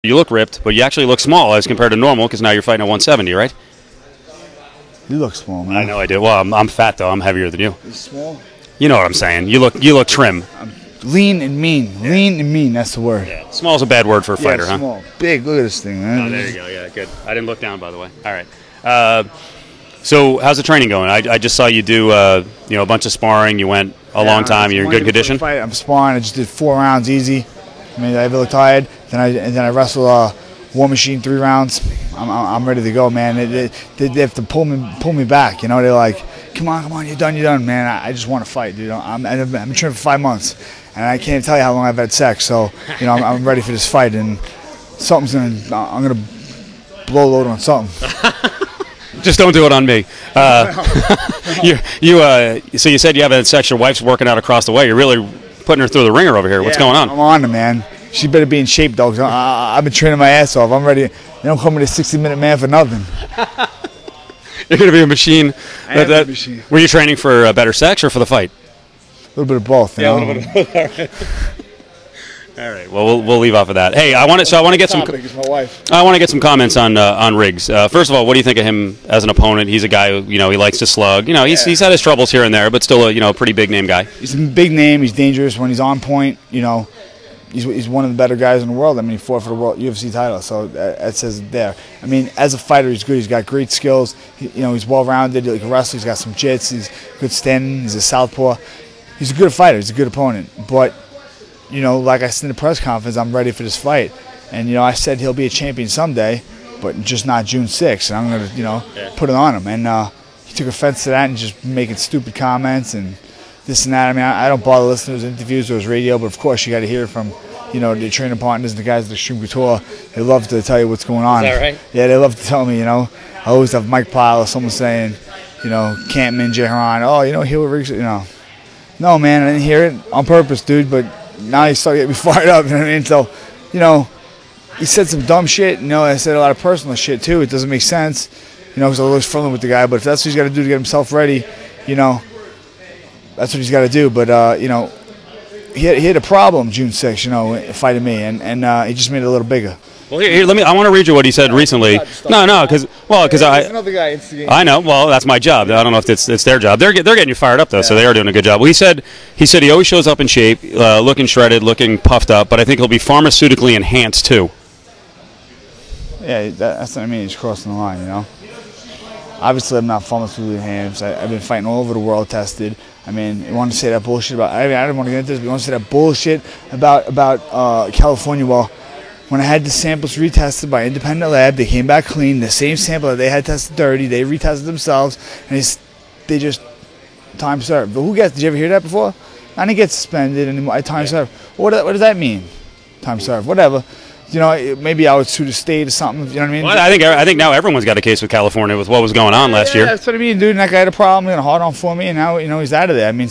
You look ripped, but you actually look small as compared to normal because now you're fighting at 170, right? You look small, man. I know I do. Well, I'm fat though. I'm heavier than you. You small? You know what I'm saying. You look trim. I'm lean and mean. Yeah. Lean and mean. That's the word. Yeah. Small's a bad word for a fighter, huh? Small. Big. Look at this thing, man. Oh, there you go. Yeah, good. I didn't look down, by the way. All right. So how's the training going? I just saw you do a bunch of sparring. You went a long time. You're in good condition. I'm sparring. I just did 4 rounds easy. I mean, I look tired. Then I wrestle War Machine 3 rounds. I'm ready to go, man. They have to pull me back. They're like, come on, you're done, man. I just want to fight, dude. I've been training for 5 months, and I can't tell you how long I've had sex. So I'm ready for this fight, and I'm gonna blow load on something. Just don't do it on me. So you said you haven't had sex. Your wife's working out across the way. You're really putting her through the ringer over here. What's going on? I'm on her, man. She better be in shape, though. I've been training my ass off. I'm ready. They don't call me the 60-minute man for nothing. You're going to be a machine. I am a machine. Were you training for better sex or for the fight? A little bit of both. A little bit of both. All right. All right. Well, we'll leave off of that. Hey, I want to get some. I want to get some comments on RIGGS. First of all, what do you think of him as an opponent? He's a guy who he likes to slug. He's had his troubles here and there, but still a pretty big name guy. He's a big name. He's dangerous when he's on point. He's one of the better guys in the world. I mean, he fought for the world UFC title, so that says it there. I mean, as a fighter, he's good. He's got great skills. He's well-rounded. He can wrestle. He's got some jits. He's good standing. He's a southpaw. He's a good fighter. He's a good opponent. But like I said in the press conference, I'm ready for this fight. And, I said he'll be a champion someday, but just not June 6th. And I'm going to, put it on him. And he took offense to that and just making stupid comments and this and that. I mean, I don't bother listening to his interviews or his radio, but, of course, you got to hear from, the training partners and the guys at Extreme Couture. They love to tell you what's going on. Is that right? Yeah, they love to tell me, I always have Mike Pyle or someone saying, Campman, Jeharon, hear what RIGGS, No, man, I didn't hear it on purpose, dude, but now he's starting to get me fired up, you know what I mean? So, he said some dumb shit, I said a lot of personal shit, too. It doesn't make sense, because I was friendly with the guy, but if that's what he's got to do to get himself ready, that's what he's got to do. But, he had a problem June 6th, fighting me, and he just made it a little bigger. Well, here, I want to read you what he said recently. No, because another guy instigating. I know. Well, that's my job. I don't know if it's their job. They're getting you fired up though, so they are doing a good job. Well, he said he always shows up in shape, looking shredded, looking puffed up, but I think he'll be pharmaceutically enhanced too. Yeah, that's what I mean. He's crossing the line, Obviously, I'm not pharmaceutically enhanced. I've been fighting all over the world, tested. I mean, you want to say that bullshit about? I didn't want to get into this, but you want to say that bullshit about California? Well, when I had the samples retested by an independent lab, they came back clean. The same sample that they had tested dirty, they retested themselves, and they just time served. But did you ever hear that before? I didn't get suspended anymore. Time served. What does that mean? Time served. Whatever. Maybe I would sue the state or something. You know what I mean? Well, I think now everyone's got a case with California with what was going on last year. That's what I mean, dude. And that guy had a problem, hard on for me, and now he's out of there. I mean,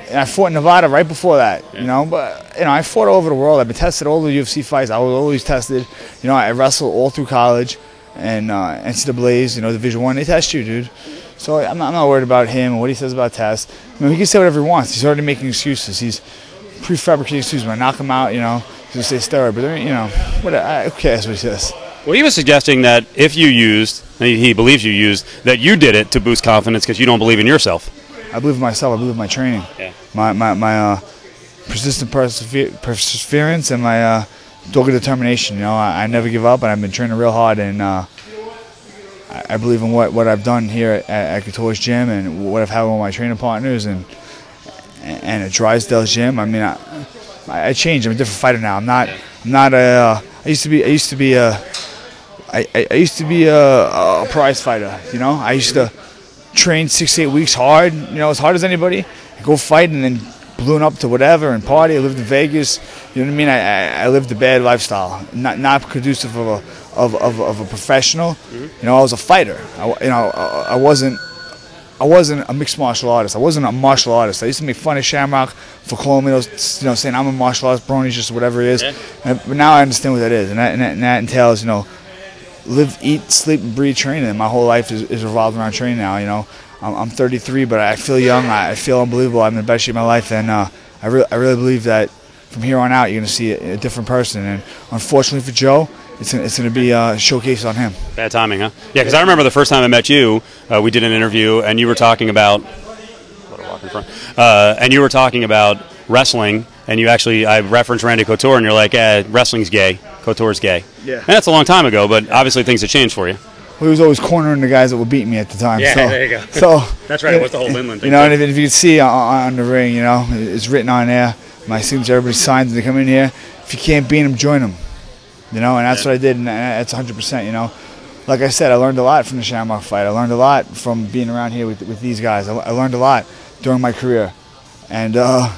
and I fought in Nevada right before that, But I fought all over the world. I've been tested all the UFC fights. I was always tested. I wrestled all through college and NCAA's. Division I. They test you, dude. So I'm not worried about him and what he says about tests. I mean, he can say whatever he wants. He's already making excuses. He's prefabricating excuses. When I knock him out, he's gonna say steroid. But who cares what he says? Well, he was suggesting that if you used, he believes you used, that you did it to boost confidence because you don't believe in yourself. I believe in myself. I believe in my training. Yeah. My persistent perseverance and my dogged determination. I never give up, and I've been training real hard. And I believe in what I've done here at Couture's gym and what I've had with my training partners and at Drysdale's gym. I mean, I changed. I'm a different fighter now. I used to be a prize fighter. I used to train 6 to 8 weeks hard, as hard as anybody, go fight and then balloon up to whatever and party. I lived in Vegas, you know what I mean? I lived a bad lifestyle, not conducive of a professional. Mm-hmm. I was a fighter. I wasn't a mixed martial artist. I wasn't a martial artist. I used to make fun of Shamrock for calling me those, saying I'm a martial artist, Baroni's just whatever it is. Yeah. But now I understand what that is, and that entails, live, eat, sleep, and breathe training. And my whole life is revolved around training now. I'm 33, but I feel young. I feel unbelievable. I'm in the best shape of my life, and I really believe that from here on out, you're going to see a different person. And unfortunately for Joe, it's going to be a showcase on him. Bad timing, huh? Yeah, because I remember the first time I met you, we did an interview, and you were talking about and you were talking about wrestling, and I referenced Randy Couture, and you're like, wrestling's gay, Couture's gay. Yeah. And that's a long time ago, but obviously things have changed for you. Well, he was always cornering the guys that were beating me at the time. Yeah, so, there you go. So that's right. It was the whole Linland thing. And if you can see on the ring, it's written on there. My signature, everybody signs when they come in here. If you can't beat them, join them. And that's what I did, and that's 100%. Like I said, I learned a lot from the Shamrock fight. I learned a lot from being around here with these guys. I learned a lot during my career, and I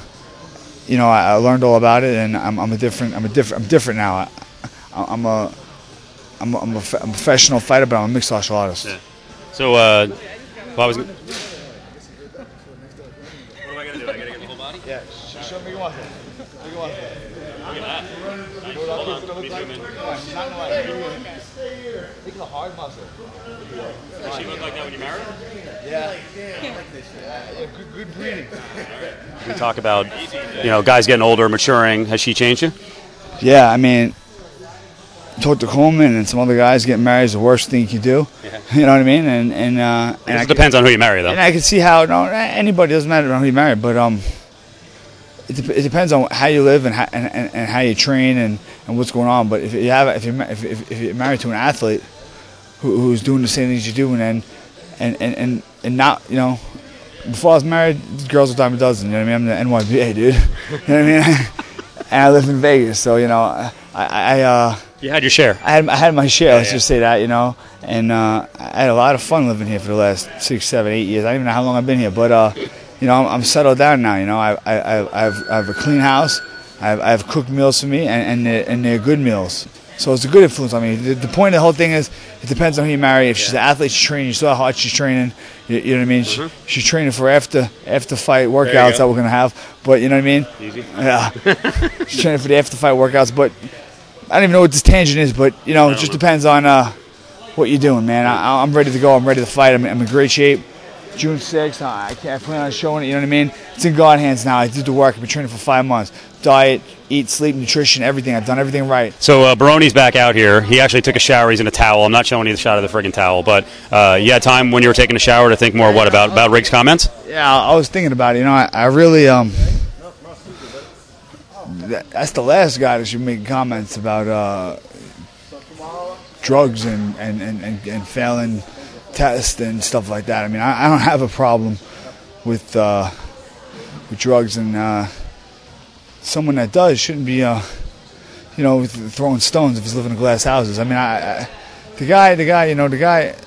learned all about it. And I'm different now. I'm a professional fighter, but I'm a mixed martial artist. Yeah. So, I was. What am I gonna do? I gotta get the whole body. Yeah. Show me one. Look at that. Hold on. Let me zoom in. Think of the hard muscle. Does she look like that when you're married? Yeah. Good breeding. We talk about, guys getting older, maturing. Has she changed you? Yeah, I mean, talk to Coleman and some other guys, getting married is the worst thing you can do. Yeah. You know what I mean? And it depends on who you marry, though. And I can see how anybody, doesn't matter who you marry, but it depends on how you live and how you train and what's going on. But if you're married to an athlete who's doing the same things you do, and not, before I was married, girls were dime a dozen. You know what I mean? I'm the NYBA, dude. You know what I mean? And I live in Vegas, so you had your share. I had my share. Let's just say that, and I had a lot of fun living here for the last 6, 7, 8 years. I don't even know how long I've been here, but I'm settled down now. I have a clean house. I have cooked meals for me, and they're good meals. So it's a good influence on me. The point of the whole thing is, it depends on who you marry. If she's an athlete, she's training. You saw how hard she's training. You know what I mean? Mm-hmm. She's training for after fight workouts that we're gonna have. But you know what I mean? Easy. Yeah. She's training for the after fight workouts. But I don't even know what this tangent is. But it just depends on what you're doing, man. I'm ready to go. I'm ready to fight. I'm in great shape. June 6th, I plan on showing it, you know what I mean? It's in God's hands now. I did the work. I've been training for 5 months. Diet, eat, sleep, nutrition, everything. I've done everything right. So Baroni's back out here. He actually took a shower. He's in a towel. I'm not showing you the shot of the friggin' towel, but you had time when you were taking a shower to think more about Riggs' comments? Yeah, I was thinking about it. I really, that's the last guy that should make comments about drugs and failing tests and stuff like that. I mean, I don't have a problem with drugs, and someone that does shouldn't be, throwing stones if he's living in glass houses. I mean, the guy.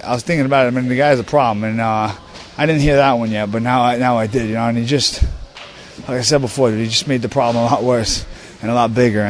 I was thinking about it. I mean, the guy has a problem, and I didn't hear that one yet, but now I did. And he just, like I said before, he just made the problem a lot worse and a lot bigger.